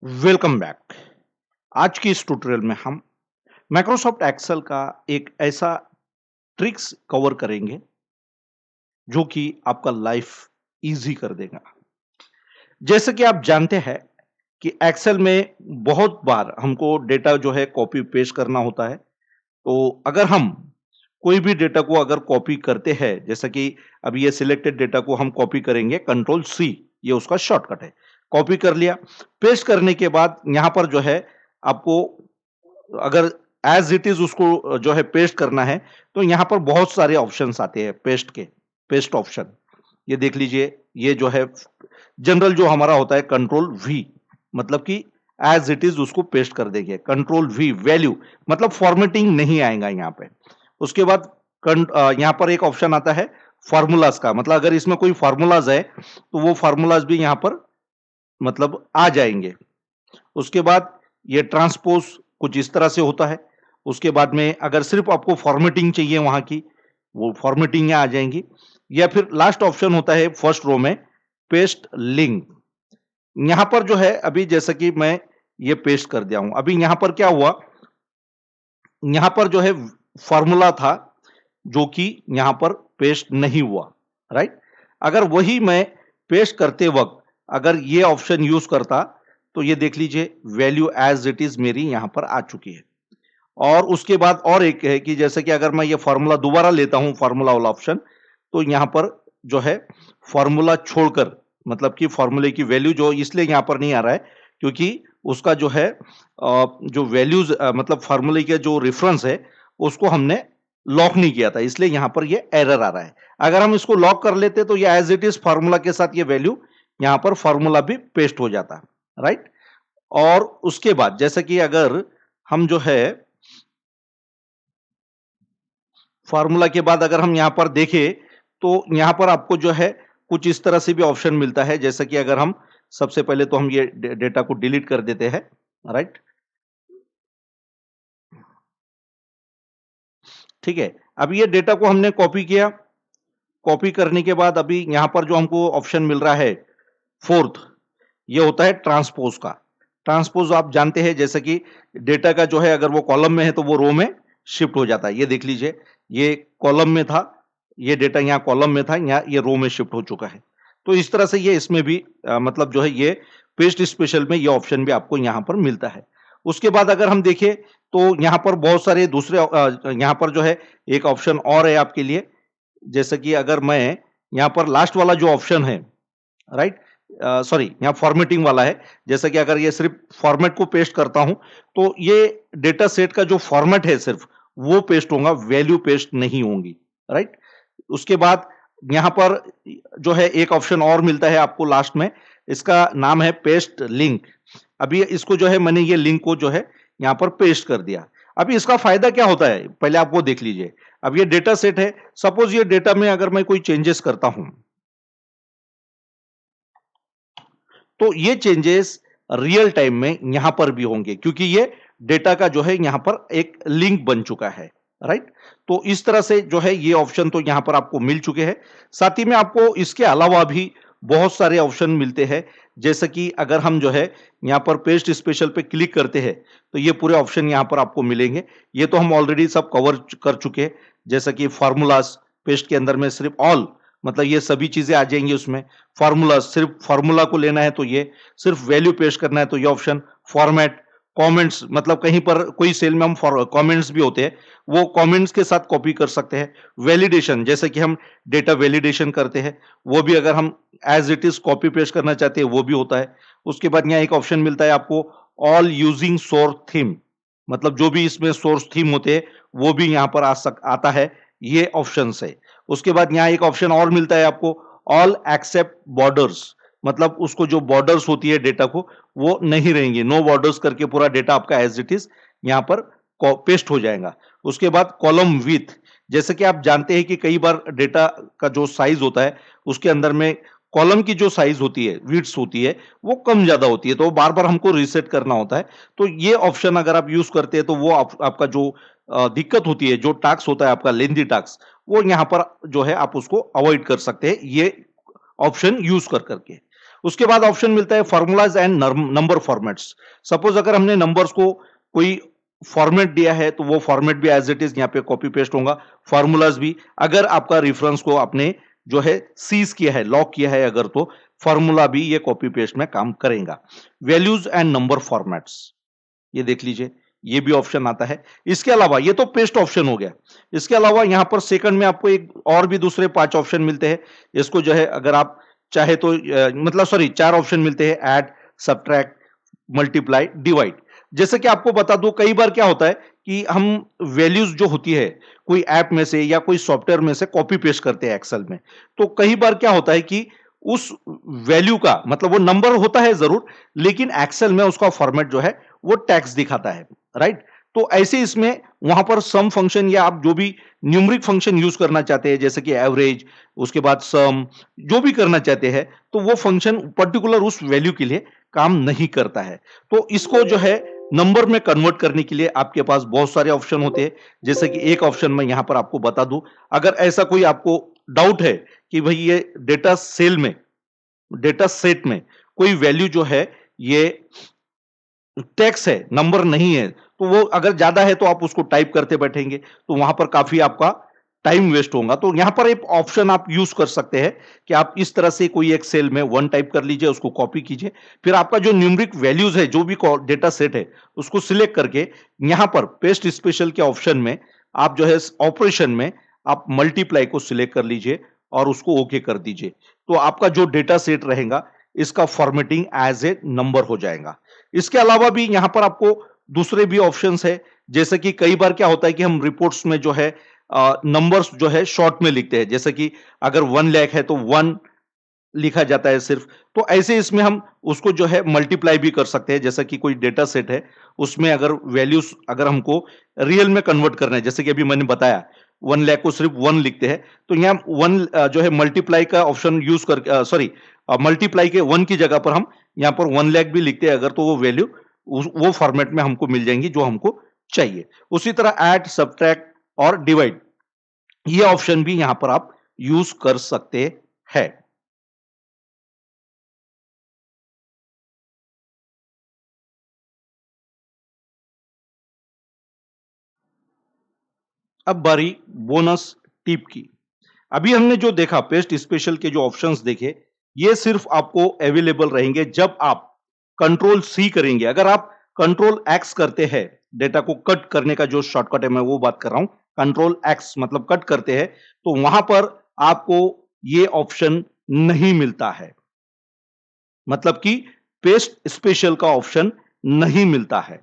Welcome back. आज की इस ट्यूटोरियल में हम माइक्रोसॉफ्ट एक्सेल का एक ऐसा ट्रिक्स कवर करेंगे जो कि आपका लाइफ इजी कर देगा। जैसे कि आप जानते हैं कि एक्सेल में बहुत बार हमको डेटा जो है कॉपी पेस्ट करना होता है। तो अगर हम कोई भी डेटा को अगर कॉपी करते हैं, जैसे कि अभी ये सिलेक्टेड डेटा को हम कॉपी करेंगे, कंट्रोल सी ये उसका शॉर्टकट है। कॉपी कर लिया, पेस्ट करने के बाद यहां पर जो है आपको अगर एज इट इज उसको जो है पेस्ट करना है, तो यहां पर बहुत सारे ऑप्शंस आते हैं पेस्ट के। पेस्ट ऑप्शन ये देख लीजिए, ये जो है जनरल जो हमारा होता है कंट्रोल वी, मतलब कि एज इट इज उसको पेस्ट कर देंगे। कंट्रोल वी वैल्यू मतलब फॉर्मेटिंग नहीं आएगा यहाँ पे। उसके बाद यहाँ पर एक ऑप्शन आता है फार्मूलाज का, मतलब अगर इसमें कोई फार्मूलाज है तो वो फार्मूलाज भी यहाँ पर मतलब आ जाएंगे। उसके बाद ये ट्रांसपोज कुछ इस तरह से होता है। उसके बाद में अगर सिर्फ आपको फॉर्मेटिंग चाहिए वहां की, वो फॉर्मेटिंग आ जाएंगी। या फिर लास्ट ऑप्शन होता है फर्स्ट रो में पेस्ट लिंक। यहां पर जो है अभी जैसे कि मैं ये पेस्ट कर दिया हूं, अभी यहां पर क्या हुआ, यहां पर जो है फॉर्मूला था जो कि यहां पर पेस्ट नहीं हुआ, राइट। अगर वही मैं पेस्ट करते वक्त अगर ये ऑप्शन यूज करता तो ये देख लीजिए वैल्यू एज इट इज मेरी यहां पर आ चुकी है। और उसके बाद और एक है कि जैसे कि अगर मैं ये फॉर्मूला दोबारा लेता हूं, फॉर्मूला वाला ऑप्शन, तो यहां पर जो है फॉर्मूला छोड़कर, मतलब कि फॉर्मूले की वैल्यू जो इसलिए यहां पर नहीं आ रहा है क्योंकि उसका जो है जो वैल्यूज मतलब फार्मूले के जो रेफरेंस है उसको हमने लॉक नहीं किया था, इसलिए यहां पर ये एरर आ रहा है। अगर हम इसको लॉक कर लेते तो ये एज इट इज फार्मूला के साथ ये वैल्यू यहां पर फार्मूला भी पेस्ट हो जाता, राइट। और उसके बाद जैसे कि अगर हम जो है फार्मूला के बाद अगर हम यहां पर देखें तो यहां पर आपको जो है कुछ इस तरह से भी ऑप्शन मिलता है। जैसे कि अगर हम सबसे पहले तो हम ये डेटा को डिलीट कर देते हैं, राइट। ठीक है, अब ये डेटा को हमने कॉपी किया। कॉपी करने के बाद अभी यहां पर जो हमको ऑप्शन मिल रहा है फोर्थ, ये होता है ट्रांसपोज का। ट्रांसपोज आप जानते हैं, जैसे कि डेटा का जो है अगर वो कॉलम में है तो वो रो में शिफ्ट हो जाता है। ये देख लीजिए, ये कॉलम में था, ये डेटा यहाँ कॉलम में था, यहाँ ये रो में शिफ्ट हो चुका है। तो इस तरह से ये इसमें भी मतलब जो है ये पेस्ट स्पेशल में ये ऑप्शन भी आपको यहाँ पर मिलता है। उसके बाद अगर हम देखें तो यहाँ पर बहुत सारे दूसरे यहाँ पर जो है एक ऑप्शन और है आपके लिए। जैसे कि अगर मैं यहाँ पर लास्ट वाला जो ऑप्शन है, राइट, सॉरी यहाँ फॉर्मेटिंग वाला है। जैसे कि अगर ये सिर्फ फॉर्मेट को पेस्ट करता हूं तो ये डेटा सेट का जो फॉर्मेट है सिर्फ वो पेस्ट होगा, वैल्यू पेस्ट नहीं होंगी, राइट। उसके बाद यहां पर जो है एक ऑप्शन और मिलता है आपको लास्ट में, इसका नाम है पेस्ट लिंक। अभी इसको जो है मैंने ये लिंक को जो है यहां पर पेस्ट कर दिया। अभी इसका फायदा क्या होता है पहले आप वो देख लीजिए। अब ये डेटा सेट है, सपोज ये डेटा में अगर मैं कोई चेंजेस करता हूं तो ये चेंजेस रियल टाइम में यहां पर भी होंगे क्योंकि ये डेटा का जो है यहां पर एक लिंक बन चुका है, राइट। तो इस तरह से जो है ये ऑप्शन तो यहां पर आपको मिल चुके हैं। साथ ही में आपको इसके अलावा भी बहुत सारे ऑप्शन मिलते हैं। जैसे कि अगर हम जो है यहां पर पेस्ट स्पेशल पे क्लिक करते हैं तो ये पूरे ऑप्शन यहां पर आपको मिलेंगे। ये तो हम ऑलरेडी सब कवर कर चुके हैं। जैसे कि फॉर्मूलाज, पेस्ट के अंदर में सिर्फ ऑल, मतलब ये सभी चीजें आ जाएंगी उसमें। फार्मूला, सिर्फ फार्मूला को लेना है तो ये, सिर्फ वैल्यू पेस्ट करना है तो ये ऑप्शन। फॉर्मेट, कमेंट्स, मतलब कहीं पर कोई सेल में हम कमेंट्स भी होते हैं, वो कमेंट्स के साथ कॉपी कर सकते हैं। वैलिडेशन, जैसे कि हम डेटा वैलिडेशन करते हैं, वो भी अगर हम as it is copy paste करना चाहते हैं वो भी होता है। उसके बाद यहाँ एक ऑप्शन मिलता है आपको ऑल यूजिंग सोर्स थीम, मतलब जो भी इसमें सोर्स थीम होते हैं वो भी यहाँ पर आता है, ये ऑप्शन है। उसके बाद यहाँ एक ऑप्शन और मिलता है आपको ऑल एक्सेप्ट बॉर्डर्स, मतलब उसको जो बॉर्डर्स होती है डेटा को वो नहीं रहेंगे, नो बॉर्डर्स करके पूरा डेटा आपका एज इट इज यहाँ पर पेस्ट हो जाएगा। उसके बाद कॉलम विथ, जैसे कि आप जानते हैं कि कई बार डेटा का जो साइज होता है उसके अंदर में कॉलम की जो साइज होती है, विड्थ होती है, वो कम ज्यादा होती है, तो बार बार हमको रीसेट करना होता है। तो ये ऑप्शन अगर आप यूज करते हैं तो वो आपका जो दिक्कत होती है, जो टास्क होता है आपका लेंथी टास्क, वो यहां पर जो है आप उसको अवॉइड कर सकते हैं ये ऑप्शन यूज कर करके। उसके बाद ऑप्शन मिलता है formulas and number formats. Suppose अगर हमने नंबर्स को कोई फॉर्मेट दिया है तो वो फॉर्मेट भी एज इट इज यहाँ पे कॉपी पेस्ट होगा, फॉर्मूलाज भी। अगर आपका रेफरेंस को आपने जो है सीज किया है, लॉक किया है अगर, तो फॉर्मूला भी ये कॉपी पेस्ट में काम करेगा। वैल्यूज एंड नंबर फॉर्मेट्स, ये देख लीजिए, ये भी ऑप्शन आता है। इसके अलावा ये तो पेस्ट ऑप्शन हो गया। इसके अलावा यहां पर सेकंड में आपको एक और भी दूसरे 5 ऑप्शन मिलते हैं। इसको जो है अगर आप चाहे तो मतलब सॉरी 4 ऑप्शन मिलते हैं, ऐड, सब्ट्रैक्ट, मल्टीप्लाई, डिवाइड। जैसे कि आपको बता दूं, कई बार क्या होता है कि हम वैल्यूज जो होती है कोई ऐप में से या कोई सॉफ्टवेयर में से कॉपी पेस्ट करते हैं एक्सेल में, तो कई बार क्या होता है कि उस वैल्यू का मतलब वो नंबर होता है जरूर, लेकिन एक्सेल में उसका फॉर्मेट जो है वो टेक्स्ट दिखाता है, राइट। तो ऐसे इसमें वहां पर सम फंक्शन या आप जो भी न्यूमरिक फंक्शन यूज करना चाहते हैं, जैसे कि एवरेज, उसके बाद सम, जो भी करना चाहते हैं, तो वो फंक्शन पर्टिकुलर उस वैल्यू के लिए काम नहीं करता है। तो इसको जो है नंबर में कन्वर्ट करने के लिए आपके पास बहुत सारे ऑप्शन होते हैं। जैसे कि एक ऑप्शन मैं यहां पर आपको बता दूं, अगर ऐसा कोई आपको डाउट है कि भाई ये डेटा सेल में, डेटा सेट में कोई वैल्यू जो है ये टेक्स्ट है, नंबर नहीं है, तो वो अगर ज्यादा है तो आप उसको टाइप करते बैठेंगे, तो वहां पर काफी आपका टाइम वेस्ट होगा। तो यहां पर एक ऑप्शन आप यूज कर सकते हैं कि आप इस तरह से कोई एक सेल में 1 टाइप कर लीजिए, उसको कॉपी कीजिए, फिर आपका जो न्यूमरिक वैल्यूज है, जो भी डेटा सेट है, उसको सिलेक्ट करके यहां पर पेस्ट स्पेशल के ऑप्शन में आप जो है ऑपरेशन में आप मल्टीप्लाई को सिलेक्ट कर लीजिए और उसको ओके कर दीजिए। तो आपका जो डेटा सेट रहेगा इसका फॉर्मेटिंग एज ए नंबर हो जाएगा। इसके अलावा भी यहां पर आपको दूसरे भी ऑप्शंस है। जैसे कि कई बार क्या होता है कि हम रिपोर्ट्स में जो है नंबर्स जो है शॉर्ट में लिखते हैं, जैसे कि अगर 1 लाख है तो 1 लिखा जाता है सिर्फ। तो ऐसे इसमें हम उसको जो है मल्टीप्लाई भी कर सकते हैं। जैसा कि कोई डेटा सेट है, उसमें अगर वैल्यूज अगर हमको रियल में कन्वर्ट करना है, जैसे कि अभी मैंने बताया 1 लाख को सिर्फ 1 लिखते हैं, तो यहाँ 1 जो है मल्टीप्लाई का ऑप्शन यूज कर, सॉरी, मल्टीप्लाई के 1 की जगह पर हम यहाँ पर 1 लाख भी लिखते हैं अगर, तो वो वैल्यू वो फॉर्मेट में हमको मिल जाएंगी जो हमको चाहिए। उसी तरह ऐड, सब्ट्रैक्ट और डिवाइड, ये ऑप्शन भी यहां पर आप यूज कर सकते हैं। अब बारी बोनस टिप की। अभी हमने जो देखा पेस्ट स्पेशल के जो ऑप्शंस देखे, ये सिर्फ आपको अवेलेबल रहेंगे जब आप कंट्रोल सी करेंगे। अगर आप कंट्रोल एक्स करते हैं, डेटा को कट करने का जो शॉर्टकट है मैं वो बात कर रहा हूं, कंट्रोल एक्स मतलब कट करते हैं, तो वहां पर आपको ये ऑप्शन नहीं मिलता है। मतलब कि पेस्ट स्पेशल का ऑप्शन नहीं मिलता है।